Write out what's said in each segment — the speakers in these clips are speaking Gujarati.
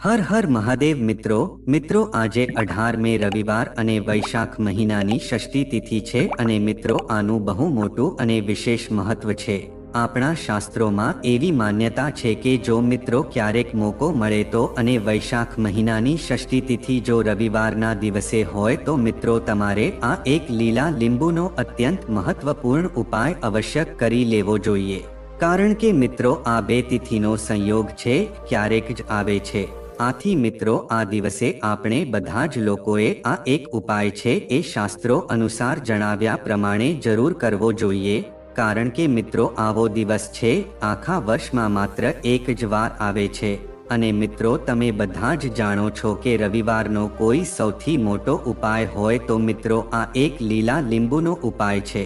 હર હર મહાદેવ મિત્રો આજે 18 મે રવિવાર અને વૈશાખ મહિનાની ષષ્ઠી તિથિ છે અને મિત્રો આનું બહુ મોટું અને વિશેષ મહત્વ છે। આપણા શાસ્ત્રોમાં એવી માન્યતા છે કે જો મિત્રો ક્યારેક મોકો મળે તો અને વૈશાખ મહિનાની ષષ્ઠી તિથિ જો રવિવારના દિવસે હોય તો મિત્રો તમારે આ એક લીલા લીંબુનો અત્યંત મહત્વપૂર્ણ ઉપાય અવશ્ય કરી લેવો જોઈએ। કારણ કે મિત્રો આ બે તિથિનો સંયોગ છે, ક્યારેક જ આવે છે। આથી મિત્રો આ દિવસે આપણે બધા જ લોકોએ આ એક ઉપાય છે એ શાસ્ત્રો અનુસાર જણાવ્યા પ્રમાણે જરૂર કરવો જોઈએ। કારણ કે મિત્રો આવો દિવસ છે આખા વર્ષમાં માત્ર એક જ વાર આવે છે અને મિત્રો તમે બધા જ જાણો છો કે રવિવારનો કોઈ સૌથી મોટો ઉપાય હોય તો મિત્રો આ એક લીલા લીંબુનો ઉપાય છે।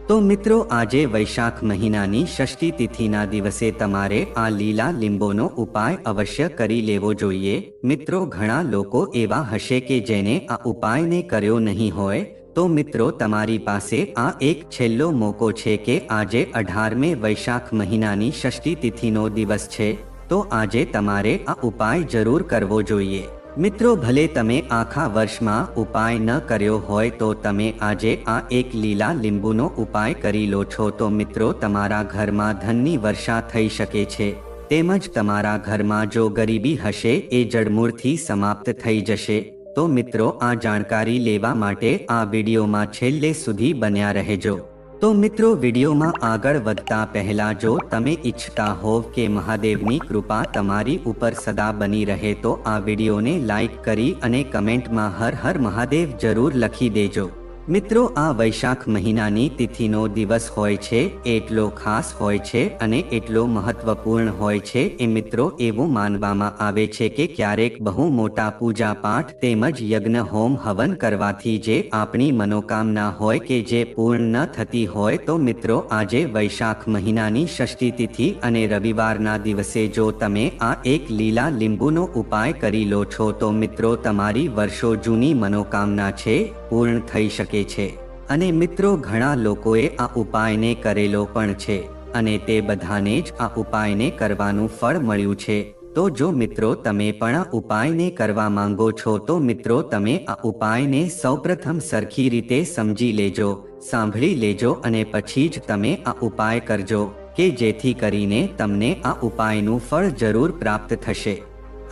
તો મિત્રો આજે વૈશાખ મહિનાની ષષ્ઠી તિથિના દિવસે તમારે આ લીલા લીંબુનો ઉપાય અવશ્ય કરી લેવો જોઈએ। મિત્રો ઘણા લોકો એવા હશે કે જેને આ ઉપાયને કર્યો નહીં હોય, તો મિત્રો તમારી પાસે આ એક છેલ્લો મોકો છે કે આજે 18 વૈશાખ મહિનાની ષષ્ઠી તિથિનો દિવસ છે, તો આજે તમારે આ ઉપાય જરૂર કરવો જોઈએ। મિત્રો ભલે તમે આખા વર્ષમાં ઉપાય ન કર્યો હોય તો તમે આજે આ એક લીલા લીંબુનો ઉપાય કરી લો છો તો મિત્રો તમારા ઘરમાં ધનની વર્ષા થઈ શકે છે। તેમજ તમારા ઘરમાં જો ગરીબી હશે એ જડમૂળથી સમાપ્ત થઈ જશે। તો મિત્રો આ જાણકારી લેવા માટે આ વિડીયોમાં છેલ્લે સુધી બન્યા રહેજો। તો મિત્રો વિડીયોમાં આગળ વધતા પહેલા જો તમે ઈચ્છતા હોવ કે મહાદેવની કૃપા તમારી ઉપર સદા બની રહે તો આ વિડીયોને લાઈક કરી અને કમેન્ટમાં હર હર મહાદેવ જરૂર લખી દેજો। મિત્રો આ વૈશાખ મહિનાની તિથિનો દિવસ હોય છે એટલો ખાસ હોય છે અને એટલો મહત્વપૂર્ણ હોય છે એ મિત્રો એવું માનવામાં આવે છે કે ક્યારેક બહુ મોટા પૂજા પાઠ તેમજ યજ્ઞ હોમ હવન કરવાથી જે આપણી મનોકામના હોય કે જે પૂર્ણ ન થતી હોય તો મિત્રો આજે વૈશાખ મહિનાની ષષ્ઠી તિથિ અને રવિવારના દિવસે જો તમે આ એક લીલા લીંબુનો ઉપાય કરી લો છો તો મિત્રો તમારી વર્ષો જૂની મનોકામના છે પૂર્ણ થઈ શકે છે। અને મિત્રો ઘણા લોકોએ આ ઉપાયને કરેલો પણ છે અને તે બધાને જ આ ઉપાયને કરવાનું ફળ મળ્યું છે। તો જો મિત્રો તમે પણ આ ઉપાયને કરવા માંગો છો તો મિત્રો તમે આ ઉપાયને સૌપ્રથમ સરખી રીતે સમજી લેજો, સાંભળી લેજો અને પછી જ તમે આ ઉપાય કરજો કે જેથી કરીને તમને આ ઉપાયનું ફળ જરૂર પ્રાપ્ત થશે।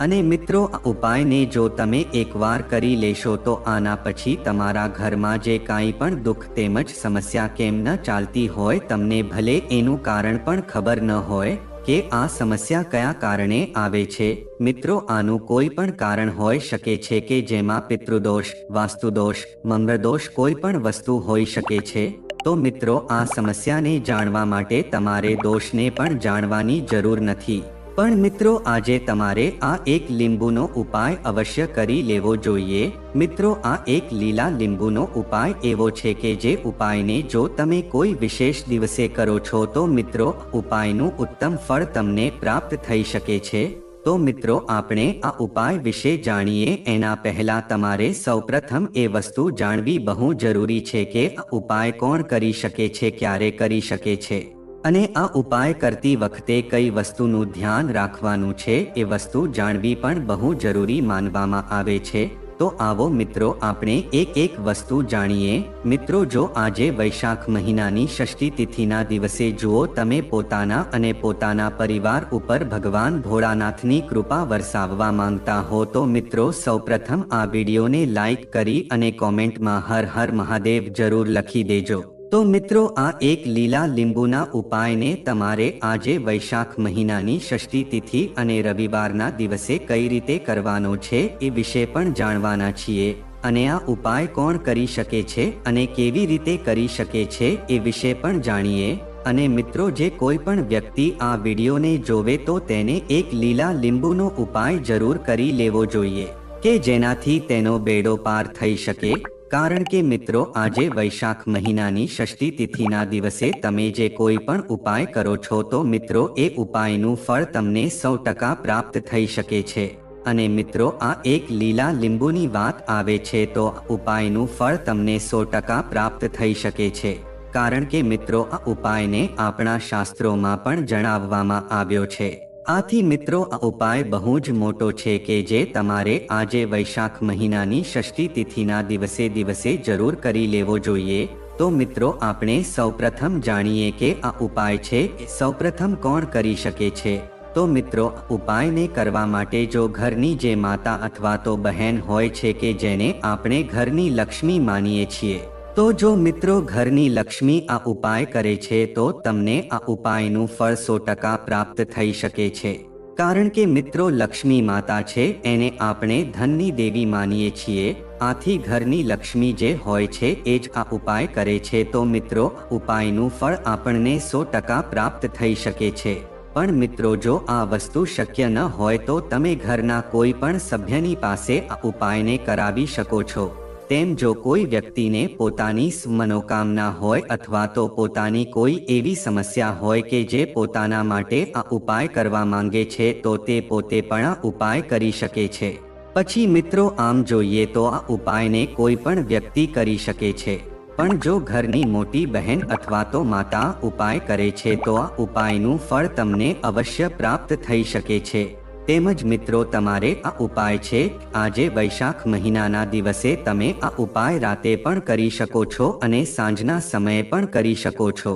અને મિત્રો આ ઉપાયને જો તમે એકવાર કરી લેશો તો આના પછી તમારા ઘરમાં જે કાંઈ પણ દુઃખ તેમજ સમસ્યા કેમ ન ચાલતી હોય તમને ભલે એનું કારણ પણ ખબર ન હોય કે આ સમસ્યા કયા કારણે આવે છે। મિત્રો આનું કોઈ પણ કારણ હોઈ શકે છે કે જેમાં પિતૃદોષ, વાસ્તુદોષ, મંગળદોષ કોઈ પણ વસ્તુ હોઈ શકે છે। તો મિત્રો આ સમસ્યાને જાણવા માટે તમારે દોષને પણ જાણવાની જરૂર નથી, પણ મિત્રો આજે તમારે આ એક લીંબુનો ઉપાય અવશ્ય કરી લેવો જોઈએ। મિત્રો આ એક લીલા લીંબુનો ઉપાય એવો છે કે જે ઉપાયને જો તમે કોઈ વિશેષ દિવસે કરો છો તો મિત્રો ઉપાયનું ઉત્તમ ફળ તમને પ્રાપ્ત થઈ શકે છે। તો મિત્રો આપણે આ ઉપાય વિશે જાણીએ એના પહેલા તમારે સૌપ્રથમ એ વસ્તુ જાણવી બહુ જરૂરી છે કે આ ઉપાય કોણ કરી શકે છે, ક્યારે કરી શકે છે અને આ ઉપાય કરતી વખતે કઈ વસ્તુનું ધ્યાન રાખવાનું છે એ વસ્તુ જાણવી પણ બહુ જરૂરી માનવામાં આવે છે। તો આવો મિત્રો આપણે એક વસ્તુ જાણીએ। મિત્રો જો આજે વૈશાખ મહિનાની ષષ્ઠી તિથિના દિવસે જુઓ તમે પોતાના અને પોતાના પરિવાર ઉપર ભગવાન ભોળાનાથની કૃપા વરસાવવા માંગતા હો તો મિત્રો સૌપ્રથમ આ વિડીયોને લાઈક કરી અને કોમેન્ટમાં હર હર મહાદેવ જરૂર લખી દેજો। તો મિત્રો આ એક લીલા લીંબુના ઉપાયને તમારે આજે વૈશાખ મહિનાની ષષ્ઠી તિથિ અને રવિવારના દિવસે કઈ રીતે કરવાનો છે એ વિશે પણ જાણવાના છીએ અને આ ઉપાય કોણ કરી શકે છે અને કેવી રીતે કરી શકે છે એ વિશે પણ જાણીએ। અને મિત્રો જે કોઈ પણ વ્યક્તિ આ વિડીયોને જોવે તો તેને એક લીલા લીંબુનો ઉપાય જરૂર કરી લેવો જોઈએ કે જેનાથી તેનો બેડો પાર થઈ શકે। કારણ કે મિત્રો આજે વૈશાખ મહિનાની ષષ્ઠી તિથિના દિવસે તમે જે કોઈ પણ ઉપાય કરો છો તો મિત્રો એ ઉપાયનું ફળ તમને 100% પ્રાપ્ત થઈ શકે છે। અને મિત્રો આ એક લીલા લીંબુની વાત આવે છે તો ઉપાયનું ફળ તમને 100% પ્રાપ્ત થઈ શકે છે। કારણ કે મિત્રો આ ઉપાયને આપણા શાસ્ત્રોમાં પણ જણાવવામાં આવ્યો છે। આથી મિત્રો આ ઉપાય બહુ જ મોટો છે કે જે તમારે આજે વૈશાખ મહિનાની ષષ્ઠી તિથિના દિવસે જરૂર કરી લેવો જોઈએ. તો મિત્રો આપણે સૌપ્રથમ જાણીએ કે આ ઉપાય છે એ સૌપ્રથમ કોણ કરી શકે છે. તો મિત્રો ઉપાયને કરવા માટે જો ઘરની જે માતા અથવા તો બહેન હોય છે કે જેને આપણે ઘરની લક્ષ્મી માનીએ છીએ, તો જો મિત્રો ઘરની લક્ષ્મી આ ઉપાય કરે છે તો તમને આ ઉપાયનું ફળ 100% પ્રાપ્ત થઈ શકે છે. કારણ કે મિત્રો લક્ષ્મી માતા છે એને આપણે ધનની દેવી માનીએ છીએ. આથી ઘરની લક્ષ્મી જે હોય છે એ જ આ ઉપાય કરે છે તો મિત્રો ઉપાયનું ફળ આપણને 100% પ્રાપ્ત થઈ શકે છે. પણ મિત્રો જો આ વસ્તુ શક્ય ન હોય તો તમે ઘરના કોઈ પણ સભ્યની પાસે આ ઉપાયને કરાવી શકો છો. તેમ જો કોઈ વ્યક્તિને પોતાની મનોકામના હોય અથવા તો પોતાની કોઈ એવી સમસ્યા હોય કે જે પોતાના માટે આ ઉપાય કરવા માંગે છે તો તે પોતે પણ આ ઉપાય કરી શકે છે. પછી મિત્રો આમ જોઈએ તો આ ઉપાયને કોઈ પણ વ્યક્તિ કરી શકે છે. પણ જો ઘરની મોટી બહેન અથવા તો માતા ઉપાય કરે છે તો આ ઉપાયનું ફળ તમને અવશ્ય પ્રાપ્ત થઈ શકે છે. તેમજ મિત્રો તમારે આ ઉપાય છે આજે વૈશાખ મહિનાના દિવસે તમે આ ઉપાય રાતે પણ કરી શકો છો અને સાંજના સમયે પણ કરી શકો છો.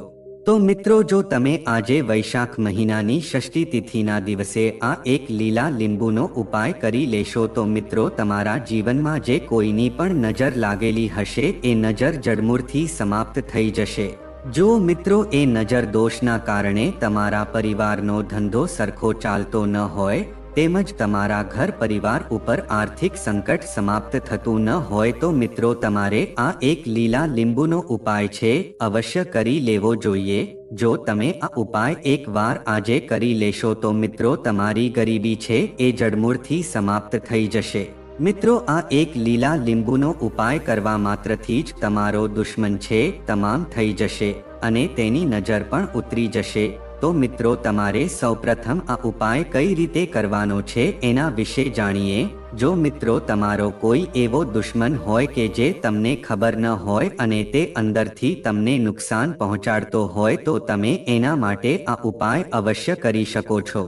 તો મિત્રો જો તમે આજે વૈશાખ મહિનાની ષષ્ઠી તિથિના દિવસે આ એક લીલા લીંબુનો ઉપાય કરી લેશો તો મિત્રો તમારા જીવનમાં જે કોઈની પણ નજર લાગેલી હશે એ નજર જડમૂળથી સમાપ્ત થઈ જશે. જો મિત્રો એ નજર દોષના કારણે તમારા પરિવારનો ધંધો સરખો ચાલતો ન હોય તેમજ તમારા ઘર પરિવાર ઉપર આર્થિક સંકટ સમાપ્ત થતું ન હોય તો મિત્રો તમારે આ એક લીલા લીંબુનો ઉપાય છે અવશ્ય કરી લેવો જોઈએ. જો તમે આ ઉપાય એકવાર આજે કરી લેશો તો મિત્રો તમારી ગરીબી છે એ જડમૂળથી સમાપ્ત થઈ જશે. મિત્રો આ એક લીલા લીંબુનો ઉપાય કરવા માત્રથી જ તમારો દુશ્મન છે તમામ થઈ જશે અને તેની નજર પણ ઉતરી જશે. તો મિત્રો તમારે સૌપ્રથમ આ ઉપાય કઈ રીતે કરવાનો છે એના વિશે જાણીએ. જો મિત્રો તમારો કોઈ એવો દુશ્મન હોય કે જે તમને ખબર ન હોય અને તે અંદરથી તમને નુકસાન પહોંચાડતો હોય તો તમે એના માટે આ ઉપાય અવશ્ય કરી શકો છો.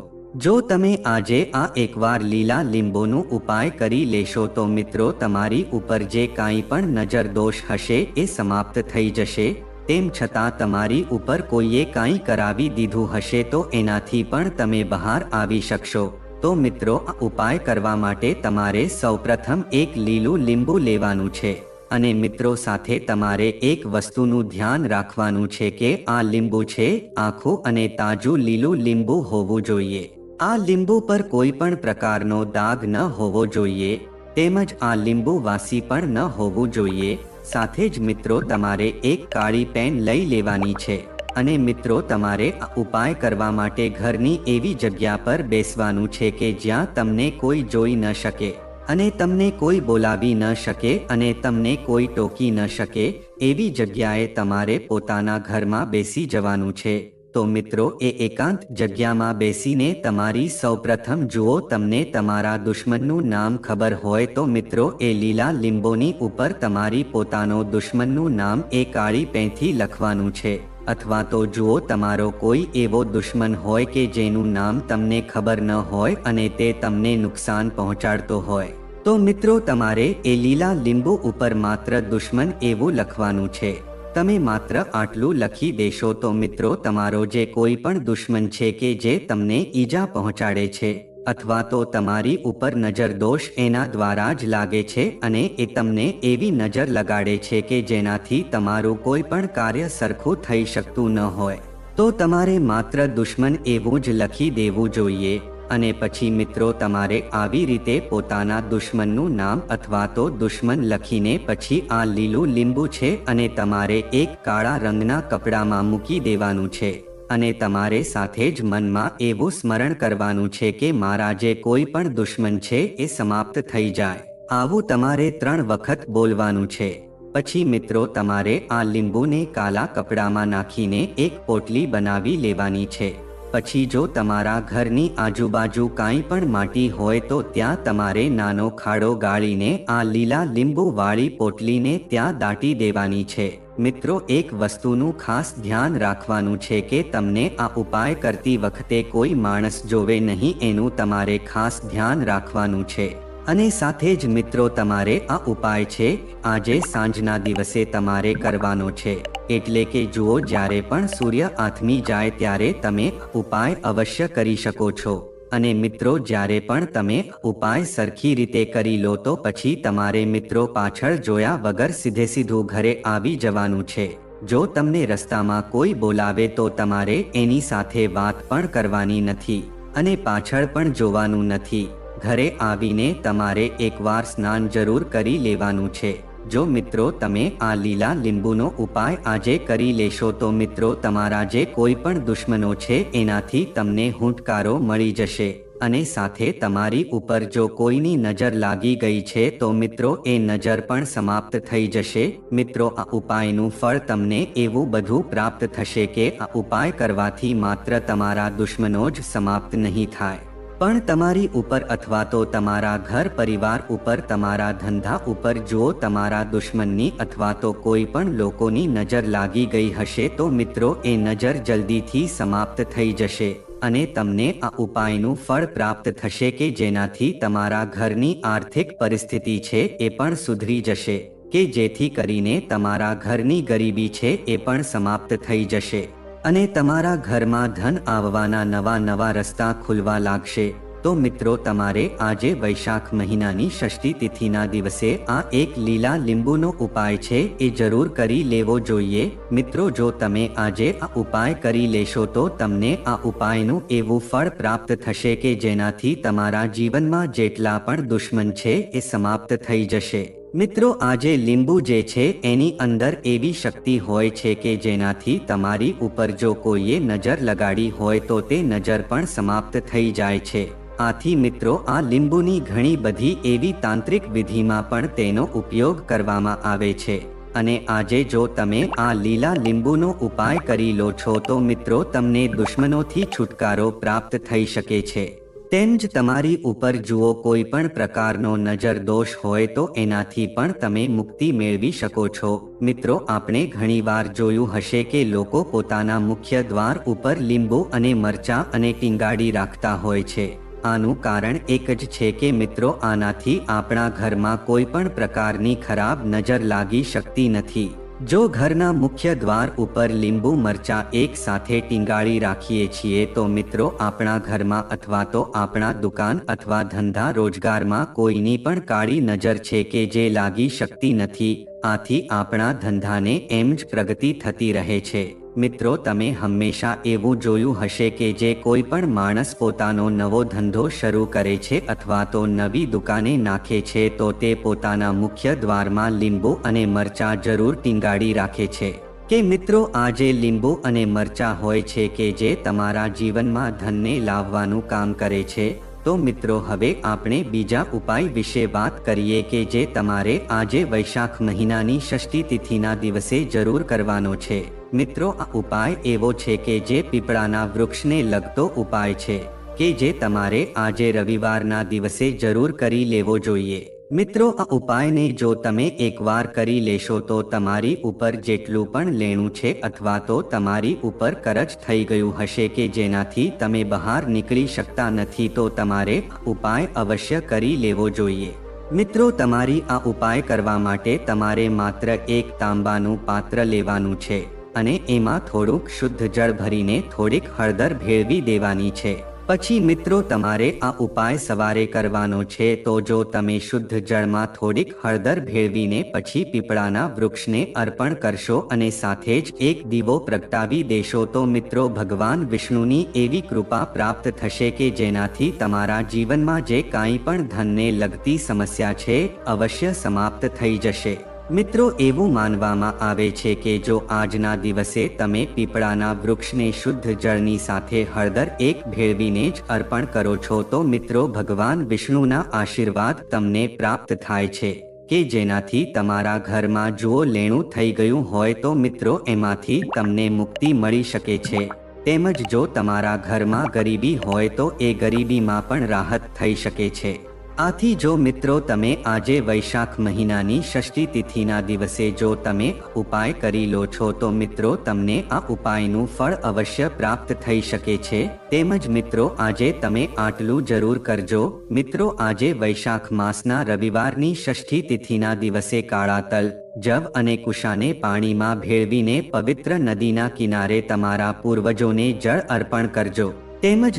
જો તમે આજે આ એકવાર લીલા લીંબુનો ઉપાય કરી લેશો તો મિત્રો તમારી ઉપર જે કાંઈ પણ નજર દોષ હશે એ સમાપ્ત થઈ જશે. તેમ છતાં તમારી ઉપર કોઈએ કાંઈ કરાવી દીધું હશે તો એનાથી પણ તમે બહાર આવી શકશો. તો મિત્રો આ ઉપાય કરવા માટે તમારે સૌપ્રથમ એક લીલું લીંબુ લેવાનું છે અને મિત્રો સાથે તમારે એક વસ્તુનું ધ્યાન રાખવાનું છે કે આ લીંબુ છે આખું અને તાજું લીલું લીંબુ હોવું જોઈએ. આ લીંબુ પર કોઈ પણ પ્રકારનો દાગ ન હોવો જોઈએ તેમજ આ લીંબુ વાસી પણ ન હોવું જોઈએ. સાથે જ મિત્રો તમારે એક કાળી પેન લઈ લેવાની છે અને મિત્રો તમારે આ ઉપાય કરવા માટે ઘરની એવી જગ્યા પર બેસવાનું છે કે જ્યાં તમને કોઈ જોઈ ન શકે અને તમને કોઈ બોલાવી ન શકે અને તમને કોઈ ટોકી ન શકે એવી જગ્યાએ તમારે પોતાના ઘરમાં બેસી જવાનું છે. તો મિત્રો એ એકાંત જગ્યામાં બેસીને તમારી સૌપ્રથમ જુઓ તમને તમારા દુશ્મનનું નામ ખબર હોય તો મિત્રો એ લીલા લીંબુની ઉપર તમારી પોતાનો દુશ્મનનું નામ એ કાળી પેનથી લખવાનું છે. અથવા તો જુઓ તમારો કોઈ એવો દુશ્મન હોય કે જેનું નામ તમને ખબર ન હોય અને તે તમને નુકસાન પહોંચાડતો હોય તો મિત્રો તમારે એ લીલા લીંબુ ઉપર માત્ર દુશ્મન એવું લખવાનું છે. તમે માત્ર આટલું લખી દેશો તો મિત્રો તમારો જે કોઈ પણ દુશ્મન છે કે જે તમને ઈજા પહોંચાડે છે અથવા તો તમારી ઉપર નજર દોષ એના દ્વારા જ લાગે છે અને એ તમને એવી નજર લગાડે છે કે જેનાથી તમારું કોઈ પણ કાર્ય સરખું થઈ શકતું ન હોય તો તમારે માત્ર દુશ્મન એવું જ લખી દેવું જોઈએ. અને પછી મિત્રો તમારે આવી રીતે પોતાના દુશ્મનનું નામ અથવા તો દુશ્મન લખીને પછી આ લીલું લીંબુ છે અને તમારે એક કાળા રંગના કપડામાં મૂકી દેવાનું છે અને તમારે સાથે જ મનમાં એવું સ્મરણ કરવાનું છે કે મારા જે કોઈ પણ દુશ્મન છે એ સમાપ્ત થઈ જાય. આવું તમારે 3 વખત બોલવાનું છે. પછી મિત્રો તમારે આ લીંબુને કાળા કપડામાં નાખીને એક પોટલી બનાવી લેવાની છે. પછી જો તમારા ઘરની આજુબાજુ કાંઈ પણ માટી હોય તો ત્યાં તમારે નાનો ખાડો ગાળીને આ લીલા લીંબુ વાળી પોટલીને ત્યાં દાટી દેવાની છે. મિત્રો, એક વસ્તુનું ખાસ ધ્યાન રાખવાનું છે કે તમને આ ઉપાય કરતી વખતે કોઈ માણસ જોવે નહીં, એનું તમારે ખાસ ધ્યાન રાખવાનું છે. અને સાથે જ મિત્રો, તમારે આ ઉપાય છે આજે સાંજના દિવસે તમારે કરવાનો છે. એટલે કે જુઓ, જ્યારે પણ સૂર્ય આથમી જાય ત્યારે તમે ઉપાય અવશ્ય કરી શકો છો. અને મિત્રો, જ્યારે પણ તમે ઉપાય સરખી રીતે કરી લો તો પછી તમારે મિત્રો પાછળ જોયા વગર સીધું ઘરે આવી જવાનું છે. જો તમને રસ્તામાં કોઈ બોલાવે તો તમારે એની સાથે વાત પણ કરવાની નથી અને પાછળ પણ જોવાનું નથી. ઘરે આવીને તમારે એકવાર સ્નાન જરૂર કરી લેવાનું છે. જો મિત્રો તમે આ લીલા લીંબુનો ઉપાય આજે કરી લેશો તો મિત્રો, તમારા જે કોઈ પણ દુશ્મનો છે એનાથી તમને છુટકારો મળી જશે. અને સાથે તમારી ઉપર જો કોઈની નજર લાગી ગઈ છે તો મિત્રો એ નજર પણ સમાપ્ત થઈ જશે. મિત્રો, આ ઉપાયનું ફળ તમને એવું બધું પ્રાપ્ત થશે કે આ ઉપાય કરવાથી માત્ર તમારા દુશ્મનો જ સમાપ્ત નહીં થાય, પણ તમારી ઉપર અથવા તો તમારા ઘર પરિવાર ઉપર, તમારા ધંધા ઉપર જો તમારા દુશ્મનની અથવા તો કોઈ પણ લોકોની નજર લાગી ગઈ હશે તો મિત્રો એ નજર જલ્દીથી સમાપ્ત થઈ જશે. અને તમને આ ઉપાયનું ફળ પ્રાપ્ત થશે કે જેનાથી તમારા ઘરની આર્થિક પરિસ્થિતિ છે એ પણ સુધરી જશે, કે જેથી કરીને તમારા ઘરની ગરીબી છે એ પણ સમાપ્ત થઈ જશે અને તમારા ઘરમાં ધન આવવાના નવા રસ્તા ખુલવા લાગશે. તો મિત્રો, તમારે આજે વૈશાખ મહિનાની ષષ્ઠી તિથિના દિવસે આ એક લીલા લીંબુનો ઉપાય છે એ જરૂર કરી લેવો જોઈએ. મિત્રો, જો તમે આજે આ ઉપાય કરી લેશો તો તમને આ ઉપાયનું એવું ફળ પ્રાપ્ત થશે કે જેનાથી તમારા જીવનમાં જેટલા પણ દુશ્મન છે એ સમાપ્ત થઈ જશે. મિત્રો, આજે લીંબુ જે છે એની અંદર એવી શક્તિ હોય છે કે જેનાથી તમારી ઉપર જો કોઈએ નજર લગાડી હોય તો તે નજર પણ સમાપ્ત થઈ જાય છે. આથી મિત્રો, આ લીંબુની ઘણી બધી એવી તાંત્રિક વિધિમાં પણ તેનો ઉપયોગ કરવામાં આવે છે. અને આજે જો તમે આ લીલા લીંબુનો ઉપાય કરી લો છો તો મિત્રો તમને દુશ્મનોથી છુટકારો પ્રાપ્ત થઈ શકે છે. તેમ જ તમારી ઉપર જુઓ કોઈ પણ પ્રકારનો નજર દોષ હોય તો એનાથી પણ તમે મુક્તિ મેળવી શકો છો. મિત્રો, આપણે ઘણીવાર જોયું હશે કે લોકો પોતાના મુખ્ય દ્વાર ઉપર લીંબુ અને મરચાં અને ટીંગાડી રાખતા હોય છે. આનું કારણ એક જ છે કે મિત્રો, આનાથી આપણા ઘરમાં કોઈ પણ પ્રકારની ખરાબ નજર લાગી શકતી નથી. જો ઘરના મુખ્ય દ્વાર ઉપર લીંબુ મરચાં એક સાથે ટીંગાળી રાખીએ છીએ તો મિત્રો આપણા ઘરમાં અથવા તો આપણા દુકાન અથવા ધંધા રોજગારમાં કોઈની પણ કાળી નજર છે કે જે લાગી શકતી નથી. આથી આપણા ધંધાને એમ જ પ્રગતિ થતી રહે છે. મિત્રો, તમે હંમેશા એવું જોયું હશે કે જે કોઈ પણ માણસ પોતાનો નવો ધંધો શરૂ કરે છે અથવા તો નવી દુકાને નાખે છે તો તે પોતાના મુખ્ય દ્વારમાં લીંબુ અને મરચાં જરૂર ટીંગાડી રાખે છે. કે મિત્રો, આ જે લીંબુ અને મરચાં હોય છે કે જે તમારા જીવનમાં ધનને લાવવાનું કામ કરે છે. તો મિત્રો, હવે આપણે બીજા ઉપાય વિશે વાત કરીએ કે જે તમારે આજે વૈશાખ મહિનાની ષષ્ઠી તિથિના દિવસે જરૂર કરવાનો છે. મિત્રો, આ ઉપાય એવો છે કે જે પીપળાના વૃક્ષને લગતો ઉપાય છે કે જે તમારે આજે રવિવારના દિવસે જરૂર કરી લેવો જોઈએ. મિત્રો, આ ઉપાયને જો તમે એકવાર કરી લેશો તો તમારી ઉપર જેટલું પણ લેણું છે અથવા તો તમારી ઉપર કરજ થઈ ગયું હશે કે જેનાથી તમે બહાર નીકળી શકતા નથી તો તમારે ઉપાય અવશ્ય કરી લેવો જોઈએ. મિત્રો, તમારી આ ઉપાય કરવા માટે તમારે માત્ર એક તાંબાનું પાત્ર લેવાનું છે અને એમાં થોડુંક શુદ્ધ જળ ભરીને થોડીક હળદર ભેળવી દેવાની છે. પછી મિત્રો, તમારે આ ઉપાય સવારે કરવાનો છે. તો જો તમે શુદ્ધ જળમાં થોડીક હળદર ભેળવીને પછી પીપળાના વૃક્ષને અર્પણ કરશો અને સાથે જ એક દીવો પ્રગટાવી દેશો તો મિત્રો ભગવાન વિષ્ણુની એવી કૃપા પ્રાપ્ત થશે કે જેનાથી તમારા જીવનમાં જે કાંઈ પણ ધનને લગતી સમસ્યા છે અવશ્ય સમાપ્ત થઈ જશે. મિત્રો, એવું માનવામાં આવે છે કે જો આજના દિવસે તમે પીપળાના વૃક્ષને શુદ્ધ જળની સાથે હળદર એક ભેળવીને જ અર્પણ કરો છો તો મિત્રો ભગવાન વિષ્ણુના આશીર્વાદ તમને પ્રાપ્ત થાય છે કે જેનાથી તમારા ઘરમાં જુઓ લેણું થઈ ગયું હોય તો મિત્રો એમાંથી તમને મુક્તિ મળી શકે છે. તેમજ જો તમારા ઘરમાં ગરીબી હોય તો એ ગરીબીમાં પણ રાહત થઈ શકે છે. આથી જો મિત્રો તમે આજે વૈશાખ મહિનાની ષષ્ઠી તિથિના દિવસે જો તમે ઉપાય કરી લો છો તો મિત્રો તમને આ ઉપાયનું ફળ અવશ્ય પ્રાપ્ત થઈ શકે છે। તેમજ મિત્રો આજે તમે આટલું જરૂર કરજો। મિત્રો આજે વૈશાખ માસના રવિવારની ષષ્ઠી તિથિના દિવસે કાળા તલ, જવ અને કુશાને પાણીમાં ભેળવીને પવિત્ર નદીના કિનારે તમારા પૂર્વજોને જળ અર્પણ કરજો। તેમજ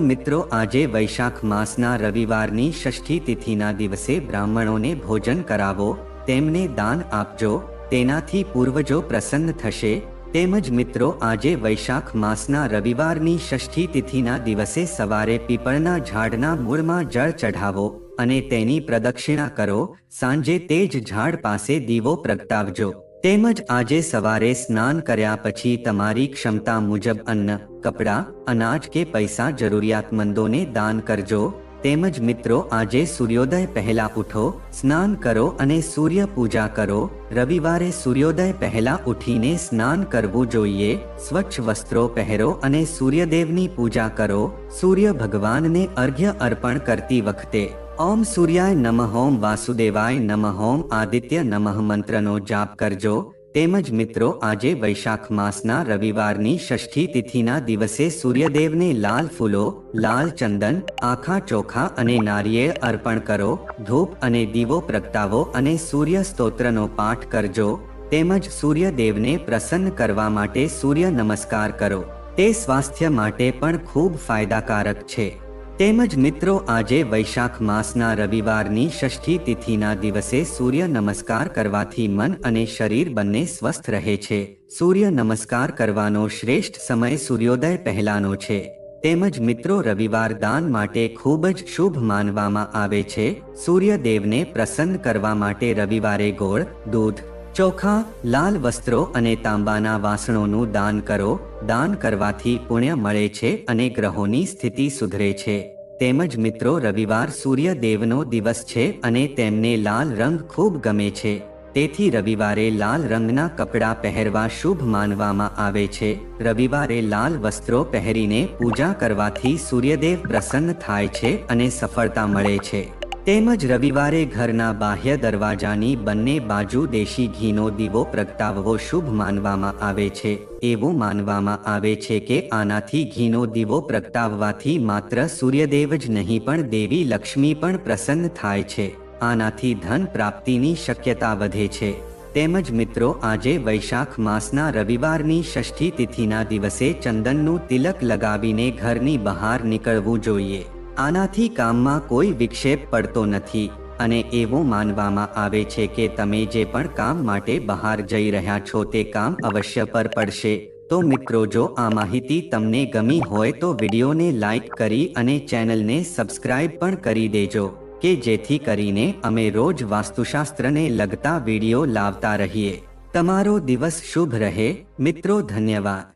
મિત્રો આજે વૈશાખ માસના રવિવારની ષષ્ઠી તિથિના દિવસે બ્રાહ્મણોને ભોજન કરાવો, તેમને દાન આપજો, તેનાથી પૂર્વજો પ્રસન્ન થશે। તેમજ મિત્રો આજે વૈશાખ માસના રવિવારની ષષ્ઠી તિથિના દિવસે સવારે પીપળના ઝાડના મૂળમાં જળ ચઢાવો અને તેની પ્રદક્ષિણા કરો। સાંજે તે જ ઝાડ પાસે દીવો પ્રગટાવજો। તેમજ આજે સવારે સ્નાન કર્યા પછી તમારી ક્ષમતા મુજબ અન્ન, કપડાં, અનાજ કે પૈસા જરૂરિયાતમંદોને દાન કરજો। તેમજ મિત્રો આજે સૂર્યોદય પહેલા ઉઠો, સ્નાન કરો અને સૂર્ય પૂજા કરો। રવિવારે સૂર્યોદય પહેલા ઉઠીને સ્નાન કરવું જોઈએ। સ્વચ્છ વસ્ત્રો પહેરો અને સૂર્યદેવની પૂજા કરો। સૂર્ય ભગવાનને અર્ઘ્ય અર્પણ કરતી વખતે ઓમ સૂર્યાય નમઃ, ઓમ વાસુદેવાય નમઃ, ઓમ આદિત્ય નમઃ મંત્રનો જાપ કરજો। તેમજ મિત્રો આજે વૈશાખ માસના રવિવારની ષષ્ઠી તિથિના દિવસે સૂર્યદેવને લાલ ફૂલો, લાલ ચંદન, આખા ચોખા અને નારિયેળ અર્પણ કરો। ધૂપ અને દીવો પ્રગટાવો અને સૂર્ય સ્તોત્રનો પાઠ કરજો। તેમજ સૂર્યદેવને પ્રસન્ન કરવા માટે સૂર્ય નમસ્કાર કરો, તે સ્વાસ્થ્ય માટે પણ ખૂબ ફાયદાકારક છે। તેમજ મિત્રો આજે વૈશાખ માસના રવિવારની ષષ્ઠી તિથિના દિવસે સૂર્ય નમસ્કાર કરવાથી મન અને શરીર બંને સ્વસ્થ રહે છે। સૂર્ય નમસ્કાર કરવાનો શ્રેષ્ઠ સમય સૂર્યોદય પહેલાનો છે। તેમજ મિત્રો રવિવાર દાન માટે ખૂબ જ શુભ માનવામાં આવે છે। સૂર્યદેવને પ્રસન્ન કરવા માટે રવિવારે ગોળ, દૂધ, ચોખા, લાલ વસ્ત્રો અને તાંબાના વાસણોનું દાન કરો। દાન કરવાથી પુણ્ય મળે છે અને ગ્રહોની સ્થિતિ સુધરે છે। તેમજ મિત્રો રવિવાર સૂર્યદેવનો દિવસ છે અને તેમને લાલ રંગ ખૂબ ગમે છે, તેથી રવિવારે લાલ રંગના કપડાં પહેરવા શુભ માનવામાં આવે છે। રવિવારે લાલ વસ્ત્રો પહેરીને પૂજા કરવાથી સૂર્યદેવ પ્રસન્ન થાય છે અને સફળતા મળે છે। તેમજ રવિવારે ઘરના બાહ્ય દરવાજાની બંને બાજુ દેશી ઘીનો દીવો પ્રગટાવવો શુભ માનવામાં આવે છે। એવું માનવામાં આવે છે કે આનાથી ઘીનો દીવો પ્રગટાવવાથી માત્ર સૂર્યદેવ જ નહીં પણ દેવી લક્ષ્મી પણ પ્રસન્ન થાય છે। આનાથી ધન પ્રાપ્તિની શક્યતા વધે છે। તેમજ મિત્રો આજે વૈશાખ માસના રવિવારની ષષ્ઠી તિથિના દિવસે ચંદનનું તિલક લગાવીને ઘરની બહાર નીકળવું જોઈએ। આનાથી કામમાં કોઈ વિક્ષેપ પડતો નથી અને એવું માનવામાં આવે છે કે તમે જે પણ કામ માટે બહાર જઈ રહ્યા છો તે કામ અવશ્ય પર પડશે। તો મિત્રો જો આ માહિતી તમને ગમી હોય તો વિડીયોને લાઈક કરી અને ચેનલને સબસ્ક્રાઇબ પણ કરી દેજો કે જેથી કરીને અમે રોજ વાસ્તુશાસ્ત્રને લગતા વિડીયો લાવતા રહીએ। તમારો દિવસ શુભ રહે મિત્રો, ધન્યવાદ।